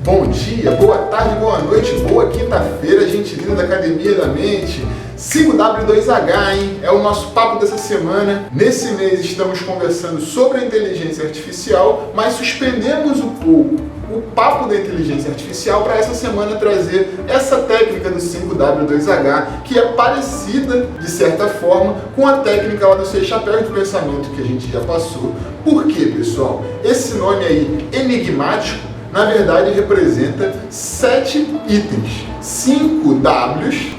Bom dia, boa tarde, boa noite, boa quinta-feira, gente linda da Academia da Mente. 5W2H, hein? É o nosso papo dessa semana. Nesse mês estamos conversando sobre a inteligência artificial, mas suspendemos um pouco o papo da inteligência artificial para essa semana trazer essa técnica do 5W2H, que é parecida, de certa forma, com a técnica lá dos 6 chapéus do pensamento que a gente já passou. Por quê, pessoal? Esse nome aí, enigmático, na verdade representa 7 itens, 5 Ws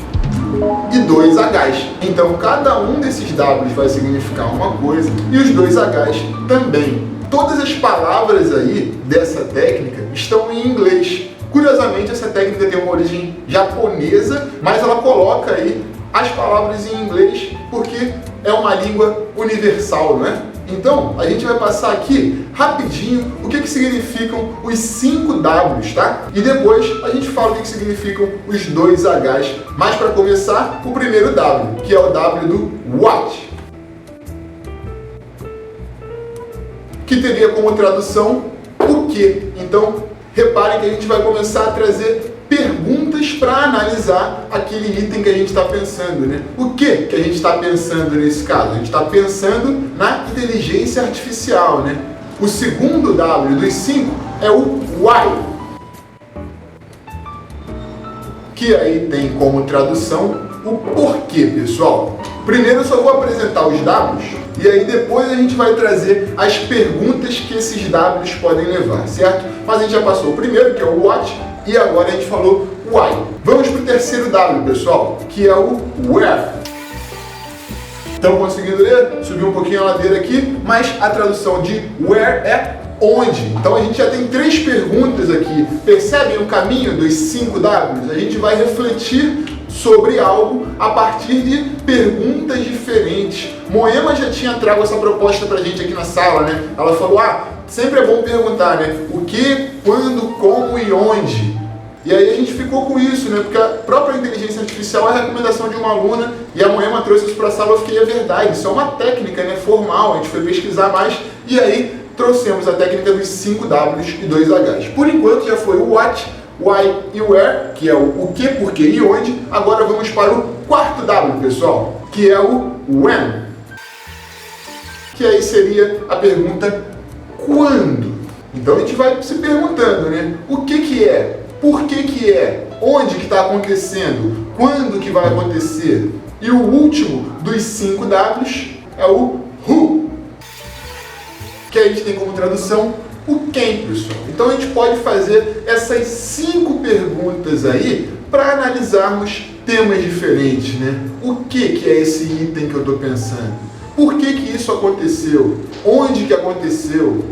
e 2 Hs. Então cada um desses Ws vai significar uma coisa e os 2 Hs também. Todas as palavras aí dessa técnica estão em inglês. Curiosamente, essa técnica tem uma origem japonesa, mas ela coloca aí as palavras em inglês porque é uma língua universal, não é? Então, a gente vai passar aqui rapidinho o que significam os 5 Ws, tá? E depois a gente fala o que significam os 2 Hs. Mas para começar, o primeiro W, que é o W do What, que teria como tradução o que. Então, reparem que a gente vai começar a trazer perguntas para analisar aquele item que a gente está pensando, né? O que a gente está pensando nesse caso? A gente está pensando na inteligência artificial, né? O segundo W dos 5 é o why, que aí tem como tradução o porquê, pessoal. Primeiro eu só vou apresentar os Ws e aí depois a gente vai trazer as perguntas que esses Ws podem levar, certo? Mas a gente já passou o primeiro, que é o what, e agora a gente falou why. Vamos para o terceiro W, pessoal, que é o where. Estão conseguindo ler? Subi um pouquinho a ladeira aqui, mas a tradução de where é onde. Então a gente já tem 3 perguntas aqui. Percebem o caminho dos 5 Ws? A gente vai refletir sobre algo a partir de perguntas diferentes. Moema já tinha trago essa proposta pra gente aqui na sala, né? Ela falou, sempre é bom perguntar, né? O que, quando, como e onde. E aí a gente ficou com isso, né? Porque a própria inteligência artificial é a recomendação de uma aluna e a Moema trouxe isso para a sala. Eu fiquei, é verdade, isso é uma técnica, né? Formal. A gente foi pesquisar mais e aí trouxemos a técnica dos 5 Ws e 2 Hs. Por enquanto já foi o what, why e where, que é o que, porquê e onde. Agora vamos para o quarto W, pessoal, que é o when, que aí seria a pergunta quando. Então a gente vai se perguntando, né? O que é? Por que é? Onde que está acontecendo? Quando que vai acontecer? E o último dos 5 Ws é o who, que a gente tem como tradução o quem, pessoal. Então a gente pode fazer essas 5 perguntas aí para analisarmos temas diferentes, né? O que é esse item que eu estou pensando? Por que isso aconteceu? Onde que aconteceu?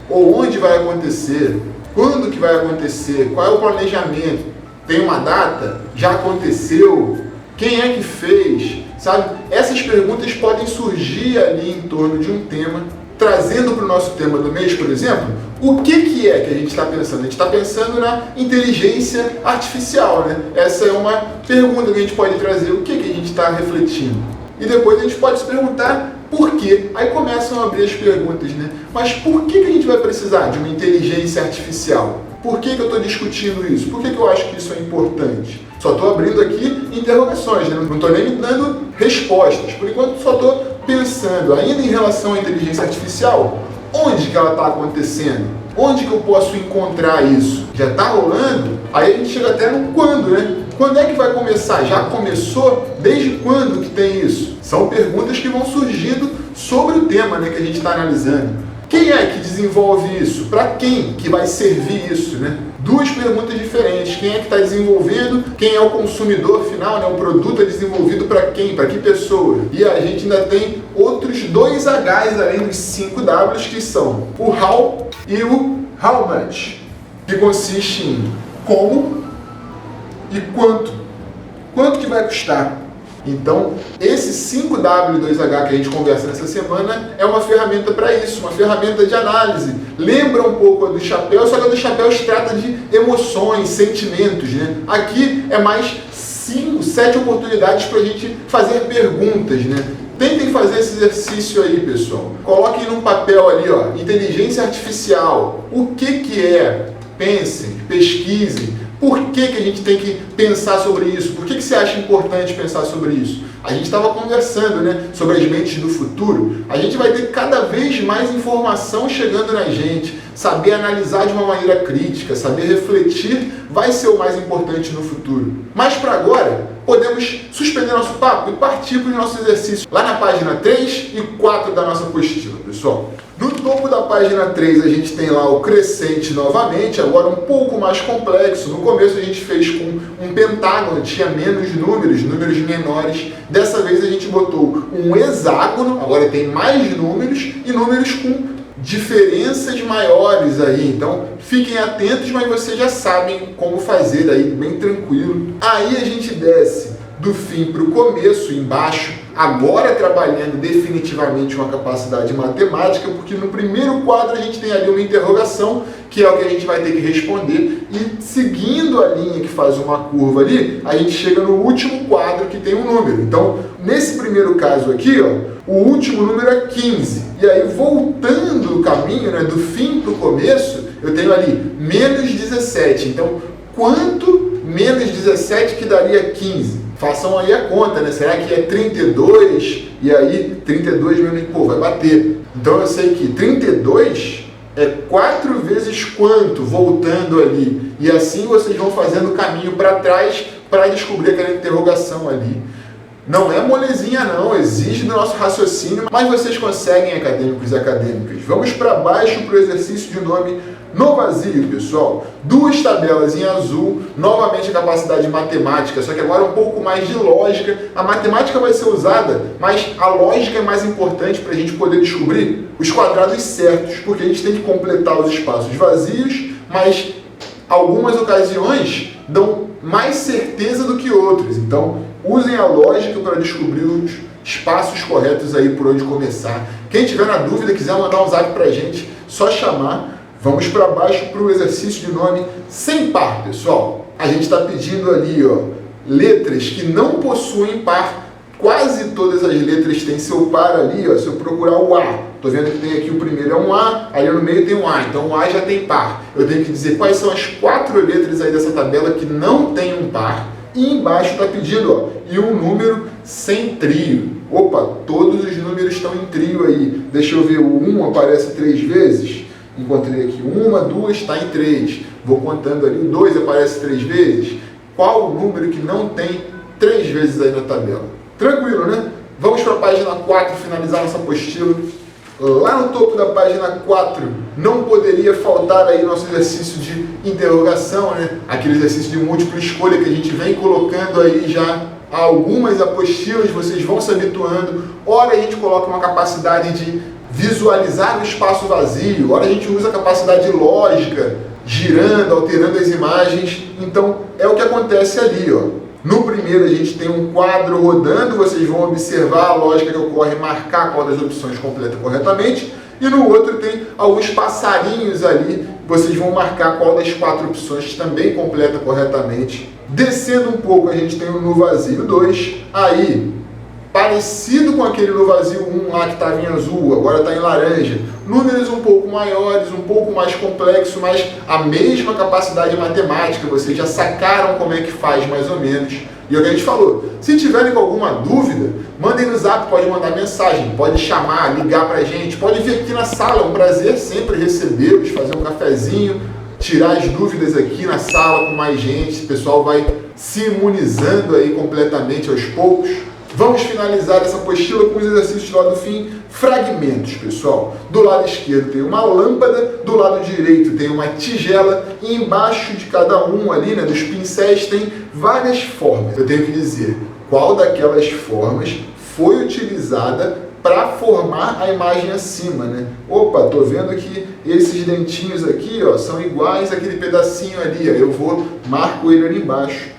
Ou onde vai acontecer? Quando que vai acontecer? Qual é o planejamento? Tem uma data? Já aconteceu? Quem é que fez? Sabe? Essas perguntas podem surgir ali em torno de um tema. Trazendo para o nosso tema do mês, por exemplo, o que é que a gente está pensando? A gente está pensando na inteligência artificial, né? Essa é uma pergunta que a gente pode trazer, o que a gente está refletindo. E depois a gente pode se perguntar por quê. Aí começam a abrir as perguntas, né? Mas por que a gente vai precisar de uma inteligência artificial? Por que eu estou discutindo isso? Por que eu acho que isso é importante? Só estou abrindo aqui interrogações, né? Não estou nem dando respostas. Por enquanto só estou pensando, ainda em relação à inteligência artificial, onde que ela está acontecendo? Onde que eu posso encontrar isso? Já está rolando? Aí a gente chega até no quando, né? Quando é que vai começar? Já começou? Desde quando que tem isso? São perguntas que vão surgindo sobre o tema, né, que a gente está analisando. Quem é que desenvolve isso? Para quem que vai servir isso, né? 2 perguntas diferentes. Quem é que está desenvolvendo? Quem é o consumidor final, né? O produto é desenvolvido para quem? Para que pessoa? E a gente ainda tem outros 2 Hs além dos 5 Ws, que são o how e o how much, que consiste em como e quanto. Quanto que vai custar? Então, esse 5W e 2H que a gente conversa nessa semana é uma ferramenta para isso, uma ferramenta de análise. Lembra um pouco a do chapéu, só que a do chapéu se trata de emoções, sentimentos, né? Aqui é mais 5, 7 oportunidades para a gente fazer perguntas, né? Tentem fazer esse exercício aí, pessoal. Coloquem num papel ali, ó, inteligência artificial. O que é? pensem, pesquisem. Por que a gente tem que pensar sobre isso? Por que você acha importante pensar sobre isso? A gente estava conversando, né, sobre as mentes do futuro. A gente vai ter cada vez mais informação chegando na gente. Saber analisar de uma maneira crítica, saber refletir vai ser o mais importante no futuro. Mas para agora, podemos suspender nosso papo e partir para os nossos exercícios lá na página 3 e 4 da nossa apostila, pessoal. No topo da página 3 a gente tem lá o crescente novamente, agora um pouco mais complexo. No começo a gente fez com um pentágono, tinha menos números menores. Dessa vez a gente botou um hexágono, agora tem mais números e números com diferenças maiores aí. Então fiquem atentos, mas vocês já sabem como fazer aí, bem tranquilo. Aí a gente desce do fim para o começo, embaixo, agora trabalhando definitivamente uma capacidade matemática, porque no primeiro quadro a gente tem ali uma interrogação, que é o que a gente vai ter que responder, e seguindo a linha que faz uma curva ali, a gente chega no último quadro que tem um número. Então, nesse primeiro caso aqui, ó, o último número é 15. E aí, voltando o caminho, né, do fim para o começo, eu tenho ali menos 17. Então, quanto menos 17 que daria 15? Façam aí a conta, né? Será que é 32? E aí, 32 menos... Pô, vai bater. Então, eu sei que 32 é 4 vezes quanto, voltando ali. E assim vocês vão fazendo o caminho para trás para descobrir aquela interrogação ali. Não é molezinha não, exige do nosso raciocínio, mas vocês conseguem, acadêmicos e acadêmicas. Vamos para baixo para o exercício de nome no vazio, pessoal. 2 tabelas em azul, novamente a capacidade matemática, só que agora um pouco mais de lógica. A matemática vai ser usada, mas a lógica é mais importante para a gente poder descobrir os quadrados certos, porque a gente tem que completar os espaços vazios, mas algumas ocasiões dão mais certeza do que outras. Então, usem a lógica para descobrir os espaços corretos aí por onde começar. Quem tiver na dúvida, quiser mandar um zap para a gente, só chamar. Vamos para baixo para o exercício de nome sem par, pessoal. A gente está pedindo ali, ó, letras que não possuem par. Quase todas as letras têm seu par ali, ó. Se eu procurar o A, estou vendo que tem aqui o primeiro é um A, ali no meio tem um A, então o A já tem par. Eu tenho que dizer quais são as 4 letras aí dessa tabela que não tem um par. E embaixo está pedindo, ó, e um número sem trio. Opa, todos os números estão em trio aí. Deixa eu ver, o 1 aparece 3 vezes. Encontrei aqui 1, 2, está em 3. Vou contando ali, o 2 aparece 3 vezes. Qual o número que não tem 3 vezes aí na tabela? Tranquilo, né? Vamos para a página 4, finalizar nossa apostila. Lá no topo da página 4, não poderia faltar aí nosso exercício de interrogação, né? Aquele exercício de múltipla escolha que a gente vem colocando aí já há algumas apostilas, vocês vão se habituando. Ora a gente coloca uma capacidade de visualizar o espaço vazio, ora a gente usa a capacidade lógica, girando, alterando as imagens. Então, é o que acontece ali, ó. No primeiro a gente tem um quadro rodando, vocês vão observar a lógica que ocorre, marcar qual das opções completa corretamente. E no outro tem alguns passarinhos ali, vocês vão marcar qual das 4 opções também completa corretamente. Descendo um pouco a gente tem o no vazio 2, aí parecido com aquele no vazio 1 lá que estava em azul, agora está em laranja. Números um pouco maiores, um pouco mais complexo, mas a mesma capacidade matemática, vocês já sacaram como é que faz mais ou menos. E é o que a gente falou, se tiverem com alguma dúvida, mandem no zap, pode mandar mensagem, pode chamar, ligar pra gente, pode vir aqui na sala, é um prazer sempre recebê-los, fazer um cafezinho, tirar as dúvidas aqui na sala com mais gente, o pessoal vai se imunizando aí completamente aos poucos. Vamos finalizar essa apostila com os exercícios lá do fim, fragmentos, pessoal. Do lado esquerdo tem uma lâmpada, do lado direito tem uma tigela e embaixo de cada um ali, né, dos pincéis, tem várias formas. Eu tenho que dizer qual daquelas formas foi utilizada para formar a imagem acima, né? Opa, tô vendo que esses dentinhos aqui, ó, são iguais àquele pedacinho ali, ó. Eu marco ele ali embaixo.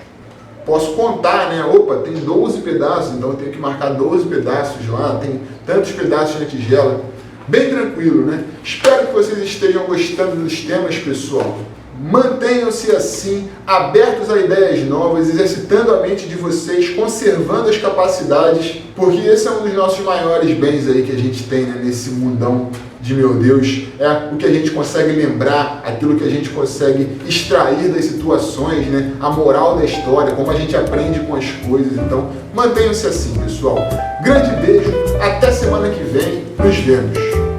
Posso contar, né? Opa, tem 12 pedaços, então eu tenho que marcar 12 pedaços lá, tem tantos pedaços na tigela. Bem tranquilo, né? Espero que vocês estejam gostando dos temas, pessoal. Mantenham-se assim, abertos a ideias novas, exercitando a mente de vocês, conservando as capacidades, porque esse é um dos nossos maiores bens aí que a gente tem, né, nesse mundão de meu Deus. É o que a gente consegue lembrar, aquilo que a gente consegue extrair das situações, né, a moral da história, como a gente aprende com as coisas. Então, mantenham-se assim, pessoal. Grande beijo, até semana que vem, nos vemos.